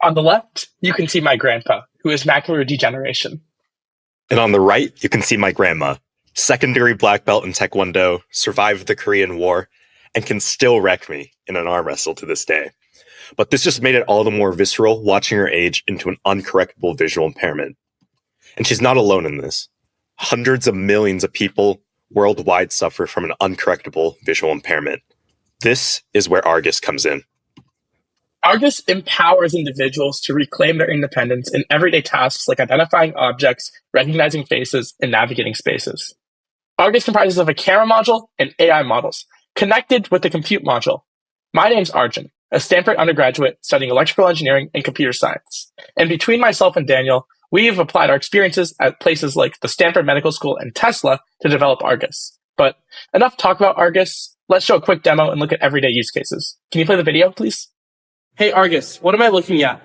On the left, you can see my grandpa, who has macular degeneration. And on the right, you can see my grandma, secondary black belt in Taekwondo, survived the Korean War, and can still wreck me in an arm wrestle to this day. But this just made it all the more visceral watching her age into an uncorrectable visual impairment. And she's not alone in this. Hundreds of millions of people worldwide suffer from an uncorrectable visual impairment. This is where Argus comes in. Argus empowers individuals to reclaim their independence in everyday tasks like identifying objects, recognizing faces, and navigating spaces. Argus comprises of a camera module and AI models, connected with the compute module. My name's Arjun, a Stanford undergraduate studying electrical engineering and computer science. And between myself and Daniel, we have applied our experiences at places like the Stanford Medical School and Tesla to develop Argus. But enough talk about Argus. Let's show a quick demo and look at everyday use cases. Can you play the video, please? Hey, Argus, what am I looking at?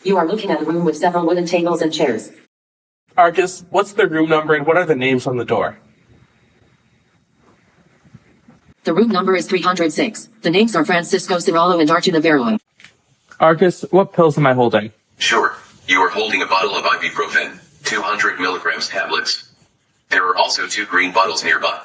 You are looking at a room with several wooden tables and chairs. Argus, what's the room number and what are the names on the door? The room number is 306. The names are Francisco Ciralo and Arjun Oberoi. Argus, what pills am I holding? Sure. You are holding a bottle of ibuprofen, 200 milligrams tablets. There are also 2 green bottles nearby.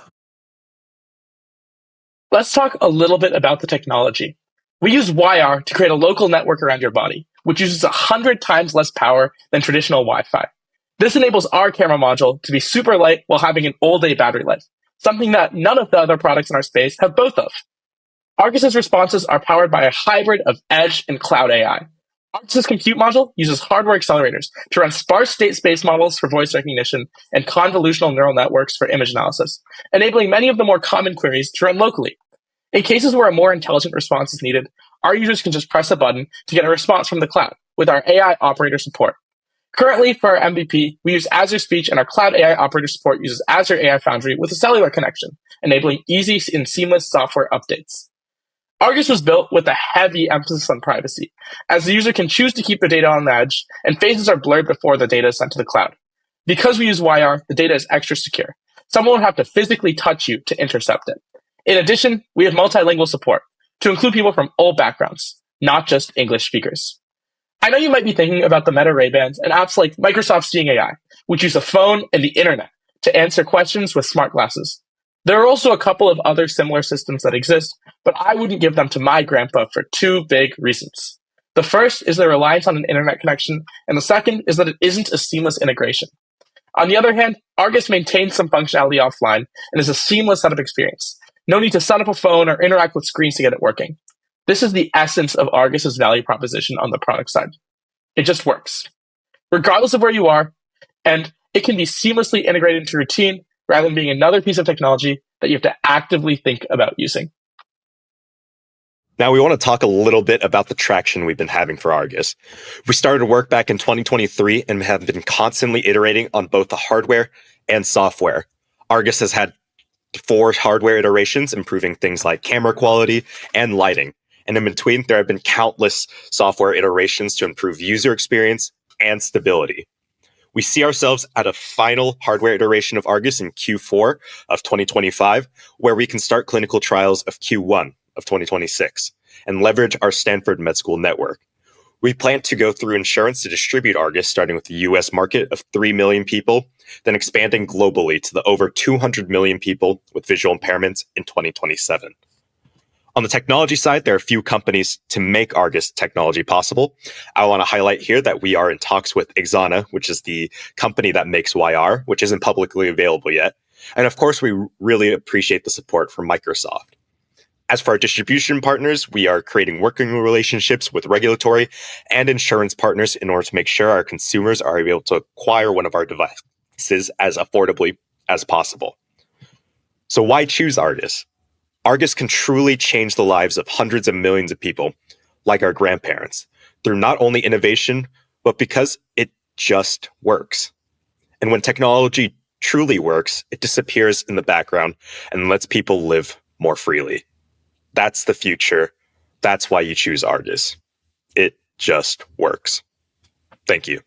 Let's talk a little bit about the technology. We use YR to create a local network around your body, which uses 100 times less power than traditional Wi-Fi. This enables our camera module to be super light while having an all-day battery life, something that none of the other products in our space have both of. Argus's responses are powered by a hybrid of edge and cloud AI. Argus's compute module uses hardware accelerators to run sparse state space models for voice recognition and convolutional neural networks for image analysis, enabling many of the more common queries to run locally. In cases where a more intelligent response is needed, our users can just press a button to get a response from the cloud with our AI operator support. Currently, for our MVP, we use Azure Speech, and our cloud AI operator support uses Azure AI Foundry with a cellular connection, enabling easy and seamless software updates. Argus was built with a heavy emphasis on privacy, as the user can choose to keep the data on the edge, and faces are blurred before the data is sent to the cloud. Because we use YR, the data is extra secure. Someone would have to physically touch you to intercept it. In addition, we have multilingual support to include people from all backgrounds, not just English speakers. I know you might be thinking about the Meta Ray-Bans and apps like Microsoft Seeing AI, which use a phone and the internet to answer questions with smart glasses. There are also a couple of other similar systems that exist, but I wouldn't give them to my grandpa for 2 big reasons. The first is their reliance on an internet connection, and the second is that it isn't a seamless integration. On the other hand, Argus maintains some functionality offline and is a seamless setup experience. No need to set up a phone or interact with screens to get it working. This is the essence of Argus's value proposition on the product side. It just works, regardless of where you are, and it can be seamlessly integrated into routine rather than being another piece of technology that you have to actively think about using. Now we want to talk a little bit about the traction we've been having for Argus. We started work back in 2023 and have been constantly iterating on both the hardware and software. Argus has had 4 hardware iterations, improving things like camera quality and lighting. And in between, there have been countless software iterations to improve user experience and stability. We see ourselves at a final hardware iteration of Argus in Q4 of 2025, where we can start clinical trials of Q1 of 2026 and leverage our Stanford Med School network. We plan to go through insurance to distribute Argus, starting with the US market of 3 million people, then expanding globally to the over 200 million people with visual impairments in 2027. On the technology side, there are a few companies to make Argus technology possible. I want to highlight here that we are in talks with Exana, which is the company that makes YR, which isn't publicly available yet. And of course, we really appreciate the support from Microsoft. As for our distribution partners, we are creating working relationships with regulatory and insurance partners in order to make sure our consumers are able to acquire one of our devices as affordably as possible. So why choose Argus? Argus can truly change the lives of hundreds of millions of people, like our grandparents, through not only innovation, but because it just works. And when technology truly works, it disappears in the background and lets people live more freely. That's the future. That's why you choose Argus. It just works. Thank you.